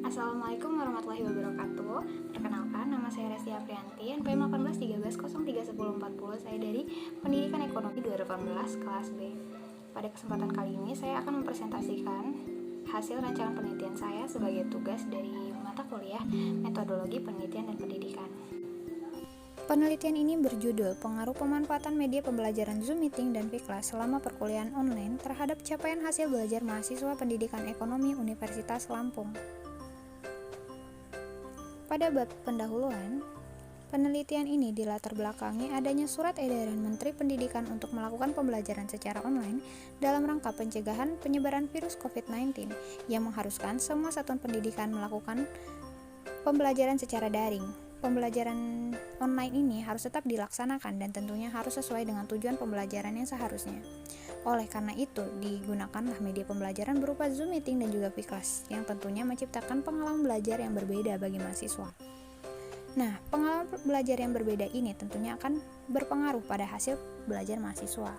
Assalamualaikum warahmatullahi wabarakatuh. Perkenalkan, nama saya Resti Aprianti, NPM 1813031040. Saya dari Pendidikan Ekonomi 2018 kelas B. Pada kesempatan kali ini saya akan mempresentasikan hasil rancangan penelitian saya sebagai tugas dari mata kuliah Metodologi Penelitian dan Pendidikan. Penelitian ini berjudul Pengaruh Pemanfaatan Media Pembelajaran Zoom Meeting dan Piklas selama perkuliahan online terhadap capaian hasil belajar mahasiswa Pendidikan Ekonomi Universitas Lampung. Pada bab pendahuluan, penelitian ini dilatar belakangi adanya surat edaran Menteri Pendidikan untuk melakukan pembelajaran secara online dalam rangka pencegahan penyebaran virus COVID-19 yang mengharuskan semua satuan pendidikan melakukan pembelajaran secara daring. Pembelajaran online ini harus tetap dilaksanakan dan tentunya harus sesuai dengan tujuan pembelajaran yang seharusnya. Oleh karena itu, digunakanlah media pembelajaran berupa Zoom Meeting dan juga Piklas yang tentunya menciptakan pengalaman belajar yang berbeda bagi mahasiswa. Nah, pengalaman belajar yang berbeda ini tentunya akan berpengaruh pada hasil belajar mahasiswa.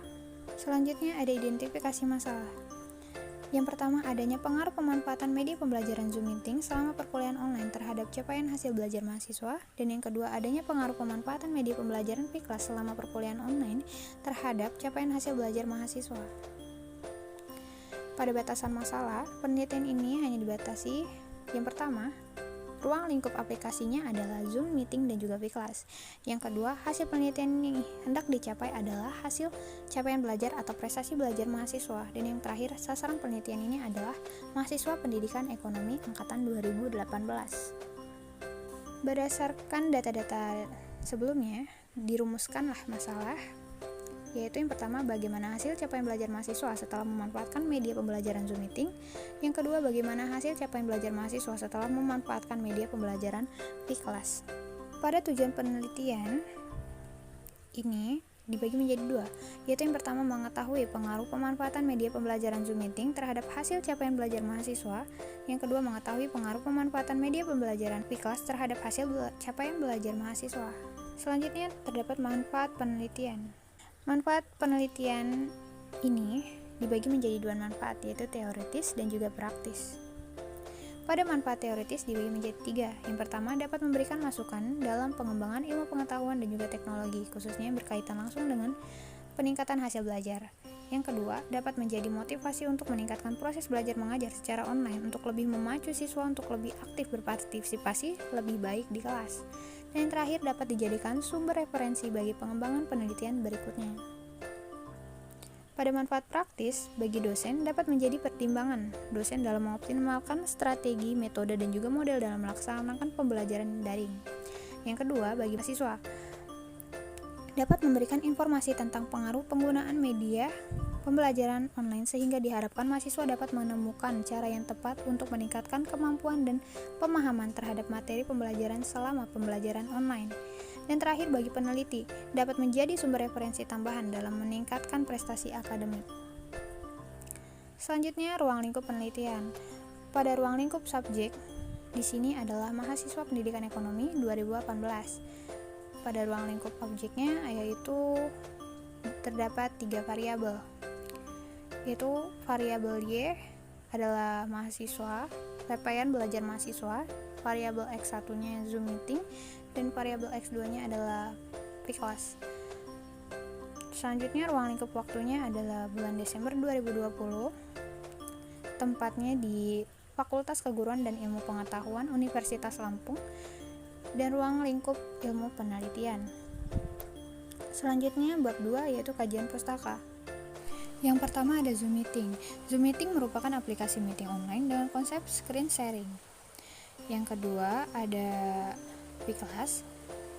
Selanjutnya ada identifikasi masalah. Yang pertama, adanya pengaruh pemanfaatan media pembelajaran Zoom Meeting selama perkuliahan online terhadap capaian hasil belajar mahasiswa, dan yang kedua, adanya pengaruh pemanfaatan media pembelajaran Piklas selama perkuliahan online terhadap capaian hasil belajar mahasiswa. Pada batasan masalah, penelitian ini hanya dibatasi yang pertama, ruang lingkup aplikasinya adalah Zoom Meeting dan juga Piklas. Yang kedua, hasil penelitian ini hendak dicapai adalah hasil capaian belajar atau prestasi belajar mahasiswa. Dan yang terakhir, sasaran penelitian ini adalah mahasiswa pendidikan ekonomi angkatan 2018. Berdasarkan data-data sebelumnya, dirumuskanlah masalah, yaitu yang pertama, bagaimana hasil capaian belajar mahasiswa setelah memanfaatkan media pembelajaran Zoom Meeting. Yang kedua, bagaimana hasil capaian belajar mahasiswa setelah memanfaatkan media pembelajaran Piklas. Pada tujuan penelitian ini dibagi menjadi dua, yaitu yang pertama, mengetahui pengaruh pemanfaatan media pembelajaran Zoom Meeting terhadap hasil capaian belajar mahasiswa. Yang kedua, mengetahui pengaruh pemanfaatan media pembelajaran Piklas terhadap hasil capaian belajar mahasiswa. Selanjutnya terdapat manfaat penelitian. Manfaat penelitian ini dibagi menjadi dua manfaat, yaitu teoritis dan juga praktis. Pada manfaat teoritis dibagi menjadi tiga. Yang pertama, dapat memberikan masukan dalam pengembangan ilmu pengetahuan dan juga teknologi, khususnya berkaitan langsung dengan peningkatan hasil belajar. Yang kedua, dapat menjadi motivasi untuk meningkatkan proses belajar mengajar secara online untuk lebih memacu siswa untuk lebih aktif berpartisipasi lebih baik di kelas. Dan yang terakhir, dapat dijadikan sumber referensi bagi pengembangan penelitian berikutnya. Pada manfaat praktis, bagi dosen dapat menjadi pertimbangan dosen dalam mengoptimalkan strategi, metode, dan juga model dalam melaksanakan pembelajaran daring. Yang kedua, bagi mahasiswa dapat memberikan informasi tentang pengaruh penggunaan media pembelajaran online sehingga diharapkan mahasiswa dapat menemukan cara yang tepat untuk meningkatkan kemampuan dan pemahaman terhadap materi pembelajaran selama pembelajaran online. Dan terakhir, bagi peneliti dapat menjadi sumber referensi tambahan dalam meningkatkan prestasi akademik. Selanjutnya, ruang lingkup penelitian. Pada ruang lingkup subjek di sini adalah mahasiswa pendidikan ekonomi 2018. Pada ruang lingkup objeknya yaitu terdapat 3 variabel, yaitu variabel Y adalah mahasiswa, capaian belajar mahasiswa, variabel X1-nya Zoom Meeting, dan variabel X2-nya adalah Piklas. Selanjutnya, ruang lingkup waktunya adalah bulan Desember 2020, tempatnya di Fakultas Keguruan dan Ilmu Pengetahuan Universitas Lampung, dan ruang lingkup ilmu penelitian. Selanjutnya bab 2 yaitu kajian pustaka. Yang pertama ada Zoom Meeting. Zoom Meeting merupakan aplikasi meeting online dengan konsep screen sharing. Yang kedua ada Piklas.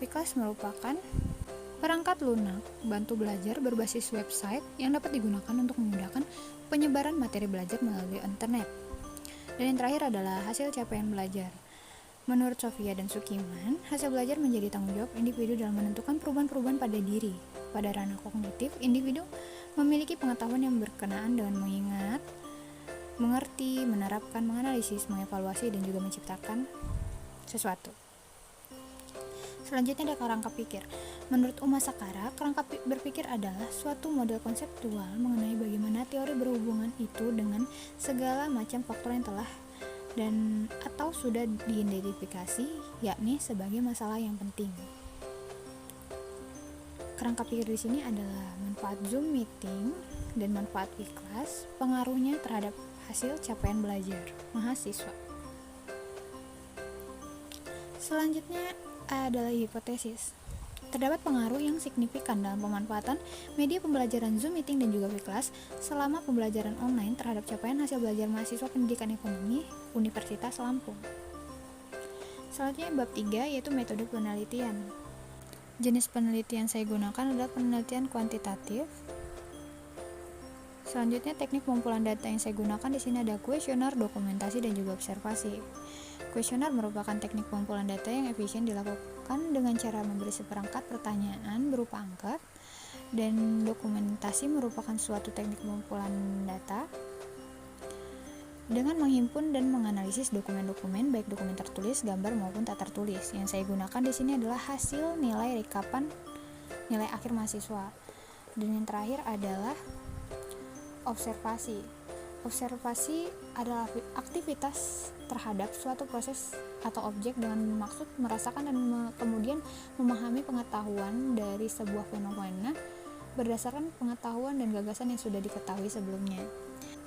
Piklas merupakan perangkat lunak bantu belajar berbasis website yang dapat digunakan untuk memudahkan penyebaran materi belajar melalui internet. Dan yang terakhir adalah hasil capaian belajar. Menurut Sofia dan Sukiman, hasil belajar menjadi tanggung jawab individu dalam menentukan perubahan-perubahan pada diri. Pada ranah kognitif, individu memiliki pengetahuan yang berkenaan dengan mengingat, mengerti, menerapkan, menganalisis, mengevaluasi, dan juga menciptakan sesuatu. Selanjutnya ada kerangka pikir. Menurut Uma Sakara, kerangka berpikir adalah suatu model konseptual mengenai bagaimana teori berhubungan itu dengan segala macam faktor yang telah dan atau sudah diidentifikasi, yakni sebagai masalah yang penting. Kerangka pikir di sini adalah manfaat Zoom meeting dan manfaat kelas, pengaruhnya terhadap hasil capaian belajar mahasiswa. Selanjutnya adalah hipotesis. Terdapat pengaruh yang signifikan dalam pemanfaatan media pembelajaran Zoom meeting dan juga kelas selama pembelajaran online terhadap capaian hasil belajar mahasiswa pendidikan ekonomi Universitas Lampung. Selanjutnya bab 3 yaitu metode penelitian. Jenis penelitian saya gunakan adalah penelitian kuantitatif. Selanjutnya teknik pengumpulan data yang saya gunakan di sini ada kuesioner, dokumentasi, dan juga observasi. Kuesioner merupakan teknik pengumpulan data yang efisien dilakukan dengan cara memberi seperangkat pertanyaan berupa angka, dan dokumentasi merupakan suatu teknik pengumpulan data dengan menghimpun dan menganalisis dokumen-dokumen baik dokumen tertulis, gambar maupun tak tertulis. Yang saya gunakan di sini adalah hasil nilai rekapan nilai akhir mahasiswa. Dan yang terakhir adalah observasi. Observasi adalah aktivitas terhadap suatu proses atau objek dengan maksud merasakan dan kemudian memahami pengetahuan dari sebuah fenomena berdasarkan pengetahuan dan gagasan yang sudah diketahui sebelumnya.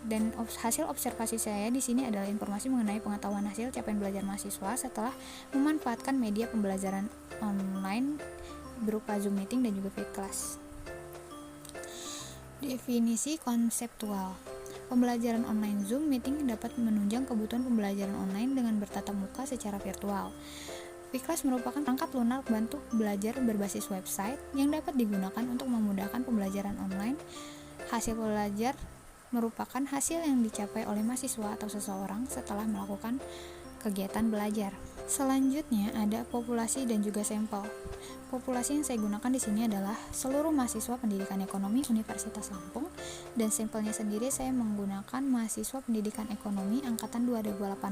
Dan hasil observasi saya di sini adalah informasi mengenai pengetahuan hasil capaian belajar mahasiswa setelah memanfaatkan media pembelajaran online berupa Zoom meeting dan juga kelas. Definisi konseptual. Pembelajaran online Zoom meeting dapat menunjang kebutuhan pembelajaran online dengan bertatap muka secara virtual. Kelas merupakan perangkat lunak bantu belajar berbasis website yang dapat digunakan untuk memudahkan pembelajaran online. Hasil belajar merupakan hasil yang dicapai oleh mahasiswa atau seseorang setelah melakukan kegiatan belajar. Selanjutnya ada populasi dan juga sampel. Populasi yang saya gunakan di sini adalah seluruh mahasiswa pendidikan ekonomi Universitas Lampung, dan sampelnya sendiri saya menggunakan mahasiswa pendidikan ekonomi angkatan 2018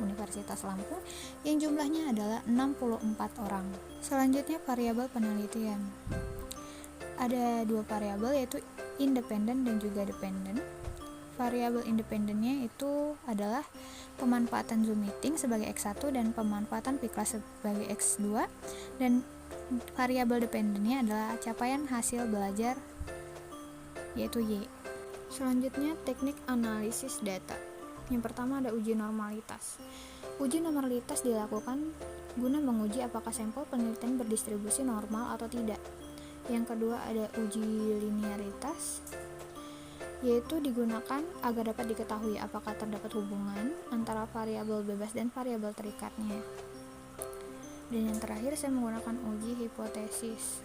Universitas Lampung yang jumlahnya adalah 64 orang. Selanjutnya variabel penelitian. Ada dua variabel yaitu independen dan juga dependen. Variabel independennya itu adalah pemanfaatan Zoom meeting sebagai X1 dan pemanfaatan kelas sebagai X2, dan variabel dependennya adalah capaian hasil belajar yaitu Y. Selanjutnya teknik analisis data. Yang pertama ada uji normalitas. Uji normalitas dilakukan guna menguji apakah sampel penelitian berdistribusi normal atau tidak. Yang kedua ada uji linearitas, yaitu digunakan agar dapat diketahui apakah terdapat hubungan antara variabel bebas dan variabel terikatnya. Dan yang terakhir saya menggunakan uji hipotesis.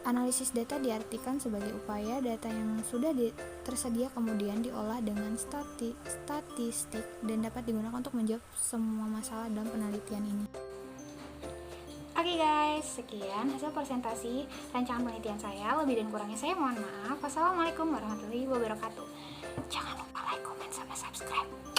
Analisis data diartikan sebagai upaya data yang sudah tersedia kemudian diolah dengan statistik dan dapat digunakan untuk menjawab semua masalah dalam penelitian ini. Oke guys, sekian hasil presentasi rancangan penelitian saya. Lebih dan kurangnya saya mohon maaf. Wassalamualaikum warahmatullahi wabarakatuh. Jangan lupa like, comment, sama subscribe.